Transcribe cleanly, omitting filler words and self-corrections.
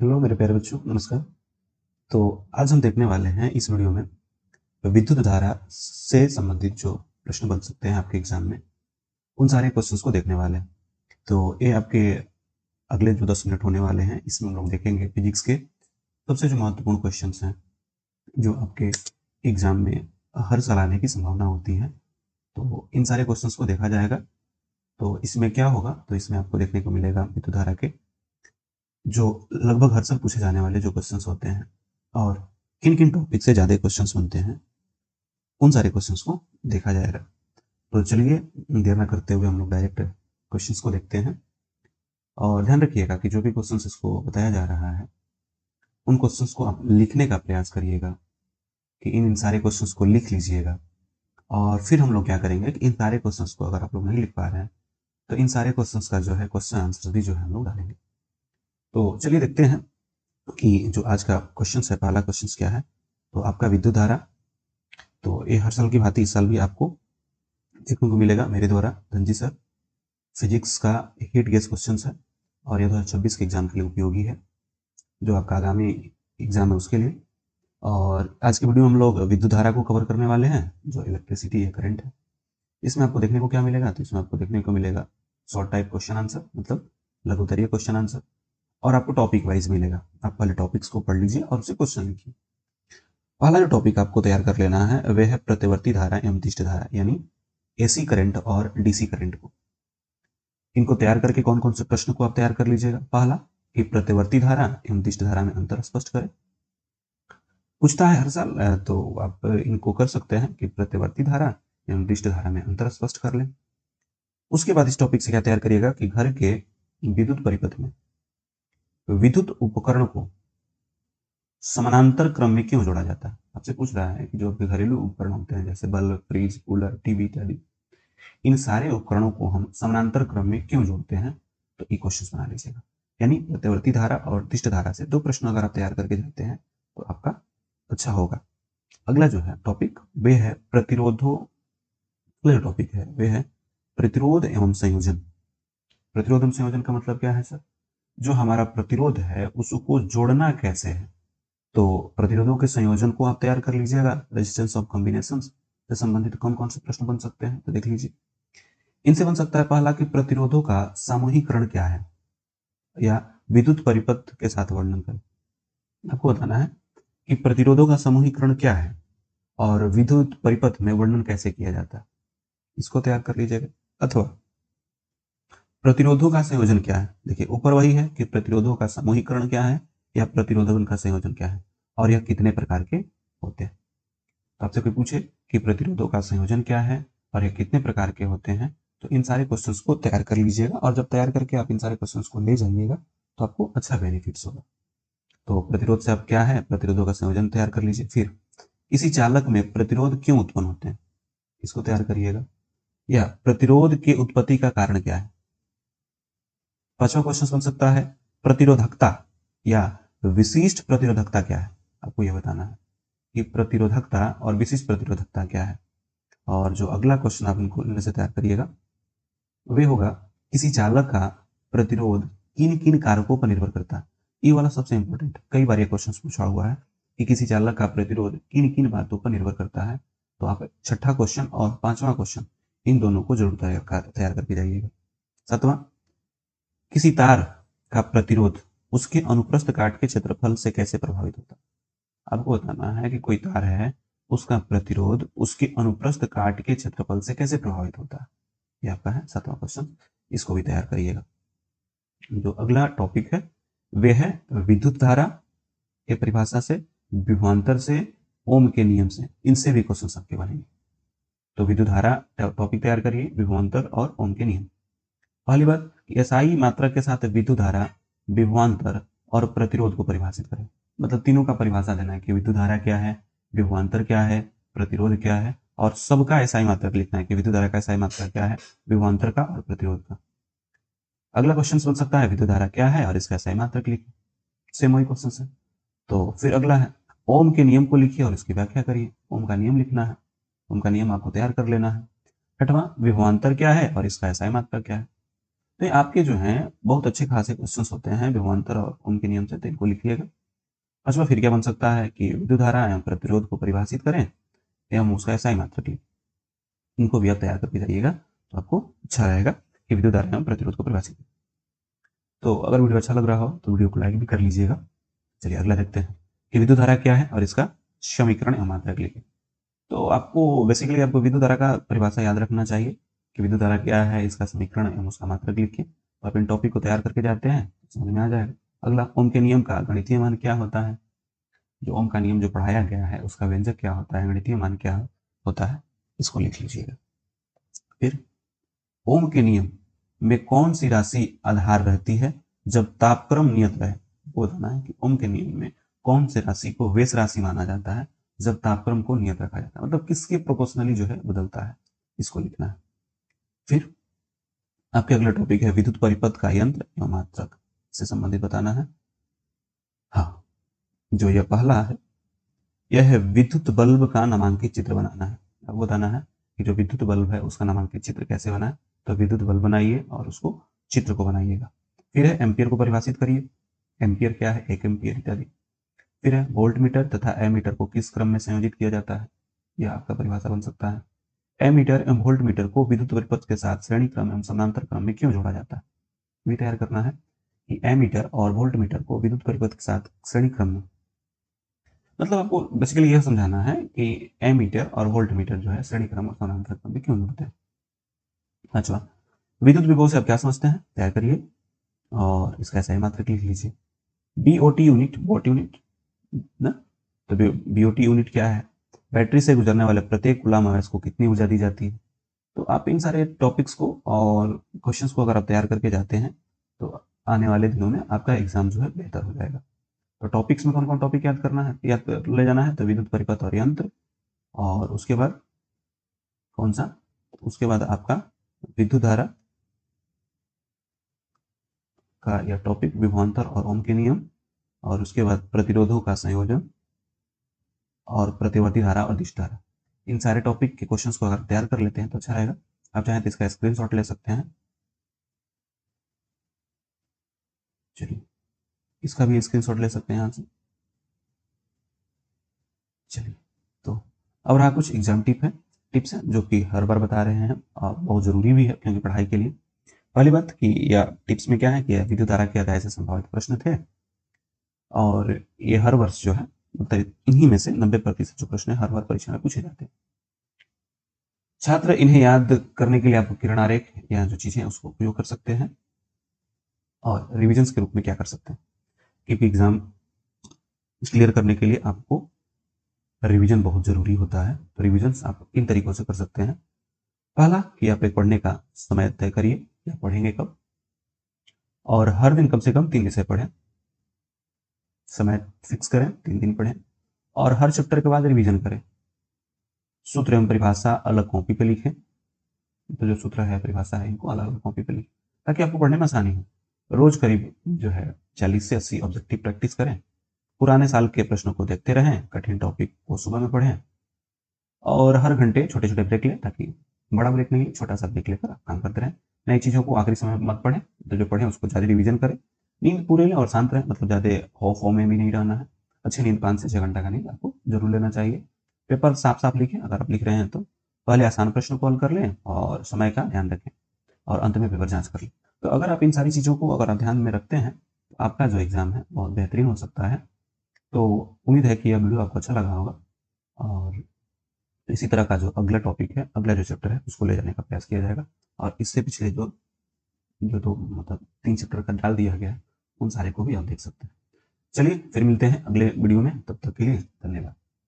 Hello मेरे प्यारे बच्चों, नमस्कार। तो आज हम देखने वाले हैं इस वीडियो में विद्युत धारा से संबंधित जो प्रश्न बन सकते हैं आपके एग्जाम में, उन सारे क्वेश्चंस को देखने वाले हैं। तो ये आपके अगले जो 10 मिनट होने वाले हैं, इसमें हम लोग देखेंगे फिजिक्स के सबसे जो महत्वपूर्ण क्वेश्चंस हैं, जो आपके एग्जाम में हर साल आने की संभावना होती है। तो इन सारे क्वेश्चंस को देखा जाएगा। तो इसमें क्या होगा, तो इसमें आपको देखने को मिलेगा विद्युत धारा के जो लगभग हर साल पूछे जाने वाले जो क्वेश्चंस होते हैं और किन किन टॉपिक से ज़्यादा क्वेश्चंस बनते हैं, उन सारे क्वेश्चंस को देखा जाएगा। तो चलिए देर ना करते हुए हम लोग डायरेक्ट क्वेश्चंस को देखते हैं। और ध्यान रखिएगा कि जो भी क्वेश्चंस इसको बताया जा रहा है, उन क्वेश्चंस को आप लिखने का प्रयास करिएगा कि इन सारे क्वेश्चंस को लिख लीजिएगा। और फिर हम लोग क्या करेंगे कि इन सारे क्वेश्चंस को अगर आप लोग नहीं लिख पा रहे हैं, तो इन सारे क्वेश्चंस का जो है क्वेश्चन आंसर भी जो है हम लोग डालेंगे। तो चलिए देखते हैं कि जो आज का क्वेश्चन है, पहला क्वेश्चन क्या है। तो आपका विद्युत धारा, तो ये हर साल की भांति इस साल भी आपको देखने को मिलेगा मेरे द्वारा, धनजी सर। फिजिक्स का हिट गेस क्वेश्चन है और यह 2026 के एग्जाम के लिए उपयोगी है, जो आपका आगामी एग्जाम है उसके लिए। और आज की वीडियो में हम लोग विद्युत धारा को कवर करने वाले हैं, जो इलेक्ट्रिसिटी है, करंट है। इसमें आपको देखने को क्या मिलेगा, तो इसमें आपको देखने को मिलेगा शॉर्ट टाइप क्वेश्चन आंसर, मतलब लघु उत्तरीय क्वेश्चन आंसर। और आपको टॉपिक वाइज मिलेगा, आप पहले टॉपिक्स को पढ़ लीजिए और उसे क्वेश्चन लिखिए। पहला जो टॉपिक आपको तैयार कर लेना है वह है प्रतिवर्ती धारा एवं दिष्ट धारा, यानी एसी करंट और डीसी करंट को। इनको तैयार करके कौन कौन से प्रश्न को आप तैयार कर लीजिएगा। पहला कि प्रतिवर्ती धारा एवं दिष्ट धारा में अंतर स्पष्ट करें। पूछता है हर साल, तो आप इनको कर सकते हैं कि प्रतिवर्ती धारा एवं दिष्ट धारा में अंतर स्पष्ट कर लें। उसके बाद इस टॉपिक से क्या तैयार करिएगा कि घर के विद्युत परिपथ में विद्युत उपकरण को समानांतर क्रम में क्यों जोड़ा जाता है। आपसे पूछ रहा है कि जो आपके घरेलू उपकरण होते हैं, जैसे बल्ब, फ्रिज, कूलर, टीवी इत्यादि, इन सारे उपकरणों को हम समानांतर क्रम में क्यों जोड़ते हैं। तो ये क्वेश्चन बना लीजिएगा। यानी प्रतिवर्ती धारा और दिष्ट धारा से दो प्रश्न अगर आप तैयार करके जाते हैं तो आपका अच्छा होगा। अगला जो है टॉपिक वे है प्रतिरोधों। अगला जो टॉपिक है वे है प्रतिरोध एवं संयोजन। प्रतिरोध एवं संयोजन का मतलब क्या है सर? जो हमारा प्रतिरोध है उसको जोड़ना कैसे है। तो प्रतिरोधों के संयोजन को आप तैयार कर लीजिएगा। रेजिस्टेंस ऑफ कॉम्बिनेशन से संबंधित कौन कौन से प्रश्न बन सकते हैं, तो देख लीजिए। इनसे बन सकता है पहला कि प्रतिरोधों का सामूहिकरण क्या है, या विद्युत परिपथ के साथ वर्णन करें। आपको बताना है कि प्रतिरोधों का समूहीकरण क्या है और विद्युत परिपथ में वर्णन कैसे किया जाता है, इसको तैयार कर लीजिएगा। अथवा प्रतिरोधों का संयोजन क्या है। देखिए ऊपर वही है कि प्रतिरोधों का समूहीकरण क्या है या प्रतिरोधों का संयोजन क्या है और यह कितने प्रकार के होते हैं। तो आपसे कोई पूछे कि प्रतिरोधों का संयोजन क्या है और यह कितने प्रकार के होते हैं, तो इन सारे क्वेश्चंस को तैयार कर लीजिएगा। और जब तैयार करके आप इन सारे क्वेश्चंस को ले जाइएगा तो आपको अच्छा बेनिफिट्स होगा। तो प्रतिरोध से आप क्या है, प्रतिरोधों का संयोजन तैयार कर लीजिए। फिर किसी चालक में प्रतिरोध क्यों उत्पन्न होते हैं, इसको तैयार करिएगा। या प्रतिरोध की उत्पत्ति का कारण क्या है। पांचवा क्वेश्चन बन सकता है प्रतिरोधकता या विशिष्ट प्रतिरोधकता क्या है। आपको यह बताना है कि प्रतिरोधकता और विशिष्ट प्रतिरोधकता क्या है। और जो अगला क्वेश्चन आप इनको इनमें से तैयार करिएगा वे होगा किसी चालक का प्रतिरोध किन किन कारकों पर निर्भर करता है। ये वाला सबसे इंपॉर्टेंट, कई बार ये क्वेश्चन पूछा हुआ है कि किसी चालक का प्रतिरोध किन किन बातों पर निर्भर करता है। तो आप छठा क्वेश्चन और पांचवा क्वेश्चन इन दोनों को जरूर तैयार करके जाइएगा। सातवां, किसी तार का प्रतिरोध उसके अनुप्रस्थ काट के क्षेत्रफल से कैसे प्रभावित होता है। आपको बताना है कि कोई तार है, उसका प्रतिरोध उसके अनुप्रस्थ काट के क्षेत्रफल से कैसे प्रभावित होता है। ये आपका है सातवां क्वेश्चन, इसको भी तैयार करिएगा। जो अगला टॉपिक है वे है विद्युत धारा के परिभाषा से, विभवांतर से, ओम के नियम से, इनसे भी क्वेश्चन आपके बनेंगे। तो विद्युत धारा टॉपिक तैयार करिए, विभवांतर और ओम के नियम। पहली बात, एसआई मात्रा के साथ विद्युत धारा, विभवांतर और प्रतिरोध को परिभाषित करें। मतलब तीनों का परिभाषा देना है कि विद्युत धारा क्या है, विभवांतर क्या है, प्रतिरोध क्या है, और सबका एसआई मात्रक लिखना है कि विद्युत धारा का एसआई मात्रक क्या है, विभवांतर का और प्रतिरोध का। अगला क्वेश्चन बन सकता है विद्युत धारा क्या है और इसका एसआई मात्रक लिखिए। सेम वही क्वेश्चन है। तो फिर अगला है ओम के नियम को लिखिए और इसकी व्याख्या करिए। ओम का नियम लिखना है, ओम का नियम आपको तैयार कर लेना है। छठवां, विभवांतर क्या है और इसका एसआई मात्रक क्या है। तो ये आपके जो हैं बहुत अच्छे खासे क्वेश्चंस होते हैं विभवांतर और ओम के नियम से, तो इनको लिखिएगा। पांचवा फिर क्या बन सकता है कि विद्युत धारा एवं प्रतिरोध को परिभाषित करें एवं उसका एसआई मात्रक लिखें। इनको भी आप तैयार करके जाइएगा तो आपको अच्छा रहेगा कि विद्युत धारा एवं प्रतिरोध को परिभाषित करें। तो अगर वीडियो अच्छा लग रहा हो तो वीडियो को लाइक भी कर लीजिएगा। चलिए अगला देखते हैं कि विद्युत धारा क्या है और इसका समीकरण एवं मात्रक लिखें। तो आपको बेसिकली आपको विद्युत धारा का परिभाषा याद रखना चाहिए कि विद्युत धारा क्या है, इसका समीकरण एवं उसका मात्रक लिखिए। तो आप इन टॉपिक को तैयार करके जाते हैं तो समझ में आ जाएगा। अगला ओम के नियम का गणितीय मान क्या होता है, जो ओम का नियम जो पढ़ाया गया है उसका व्यंजक क्या होता है, गणितीय मान क्या होता है, इसको लिख लीजिएगा। फिर ओम के नियम में कौन सी राशि आधार रहती है जब तापक्रम नियत रहे, वो बताना है कि ओम के नियम में कौन सी राशि को वेश राशि माना जाता है जब तापक्रम को नियत रखा जाता है, मतलब किसके प्रोपोर्शनली जो है बदलता है, इसको लिखना है। फिर आपके अगला टॉपिक है विद्युत परिपथ का यंत्र एवं मात्रक से संबंधित बताना है। हाँ, जो यह पहला है यह है विद्युत बल्ब का नामांकित चित्र बनाना है। आपको बताना है कि जो विद्युत बल्ब है उसका नामांकित चित्र कैसे बना है, तो विद्युत बल्ब बनाइए और उसको चित्र को बनाइएगा। फिर है एम्पियर को परिभाषित करिए, एम्पियर क्या है, 1 एम्पियर इत्यादि। फिर है वोल्ट मीटर तथा एमीटर को किस क्रम में संयोजित किया जाता है, यह आपका परिभाषा बन सकता है। एमीटर एवं वोल्ट मीटर को विद्युत परिपथ के साथ श्रेणी क्रम एवं समानांतर क्रम में क्यों जोड़ा जाता है, भी तैयार करना है कि एमीटर और वोल्ट मीटर को विद्युत परिपथ के साथ श्रेणी क्रम में, मतलब आपको बेसिकली यह समझाना है कि एमीटर और वोल्ट मीटर जो है श्रेणी क्रम और समानांतर क्रम में क्यों जुड़ते हैं। अच्छा, विद्युत विभव से आप क्या समझते हैं, तैयार करिए और इसका ऐसा ही मात्रक लिख लीजिए। बीओटी यूनिट, वोट यूनिट ना, तो बीओटी यूनिट क्या है, बैटरी से गुजरने वाले प्रत्येक कूलम आवेश को कितनी ऊर्जा दी जाती है। तो आप इन सारे टॉपिक्स को और क्वेश्चंस को अगर आप तैयार करके जाते हैं तो आने वाले दिनों में आपका एग्जाम जो है बेहतर हो जाएगा। तो टॉपिक्स में कौन कौन टॉपिक याद करना है, याद कर ले जाना है, तो विद्युत परिपथ और यंत्र, और उसके बाद कौन सा, उसके बाद आपका विद्युत धारा का यह टॉपिक विभवांतर और ओम के नियम, और उसके बाद प्रतिरोधों का संयोजन और प्रतिवर्ती धारा और दिश धारा। इन सारे टॉपिक के क्वेश्चंस को अगर तैयार कर लेते हैं तो अच्छा रहेगा। आप चाहें तो इसका स्क्रीनशॉट ले सकते हैं। चलिए इसका भी स्क्रीनशॉट ले सकते हैं यहाँ से। चलिए, तो अब रहा कुछ एग्जाम टिप्स हैं जो कि हर बार बता रहे हैं और बहुत जरूरी भी है क्योंकि पढ़ाई के लिए। पहली बात कि यह टिप्स में क्या है कि विद्युत धारा के अध्याय से संभावित प्रश्न थे और ये हर वर्ष जो है मतलब इन्हीं में से 90% जो प्रश्न है हर बार परीक्षा में पूछे जाते हैं। छात्र इन्हें याद करने के लिए आप किरण आरेख या जो चीजें उसको उपयोग कर सकते हैं और रिविजन के रूप में क्या कर सकते हैं, क्योंकि एग्जाम क्लियर करने के लिए आपको रिवीजन बहुत जरूरी होता है। तो रिवीजन आप इन तरीकों से कर सकते हैं। पहला कि आप एक पढ़ने का समय तय करिए या पढ़ेंगे कब, और हर दिन कम से कम 3 विषय पढ़ें। समय फिक्स करें, 3 दिन पढ़ें और हर चैप्टर के बाद रिवीजन करें। सूत्र एवं परिभाषा अलग कॉपी पे लिखें, तो जो सूत्र है परिभाषा है इनको अलग अलग कॉपी पे लिखें ताकि आपको पढ़ने में आसानी हो। रोज करीब जो है 40 से 80 ऑब्जेक्टिव प्रैक्टिस करें। पुराने साल के प्रश्नों को देखते रहें, कठिन टॉपिक को सुबह में पढ़ें और हर घंटे छोटे छोटे ब्रेक लें, ताकि बड़ा ब्रेक नहीं, छोटा सा ब्रेक लेकर आप काम करते रहें। नई चीज़ों को आखिरी समय में मत पढ़ें, तो जो पढ़ें उसको ज़्यादा रिवीजन करें। नींद पूरे लें और शांत रहें, मतलब ज़्यादा खौफ में भी नहीं रहना है। अच्छी नींद 5 से 6 घंटा का नींद आपको जरूर लेना चाहिए। पेपर साफ साफ लिखें, अगर आप लिख रहे हैं तो पहले आसान प्रश्न को हल कर लें और समय का ध्यान रखें और अंत में पेपर जांच कर लें। तो अगर आप इन सारी चीज़ों को अगर आप ध्यान में रखते हैं तो आपका जो एग्ज़ाम है बहुत बेहतरीन हो सकता है। तो उम्मीद है कि यह वीडियो आपको अच्छा लगा होगा और इसी तरह का जो अगला टॉपिक है, अगला जो चैप्टर है उसको ले जाने का प्रयास किया जाएगा और इससे पिछले जो जो तो मतलब 3 चैप्टर का डाल दिया गया है उन सारे को भी आप देख सकते हैं। चलिए फिर मिलते हैं अगले वीडियो में, तब तक के लिए धन्यवाद।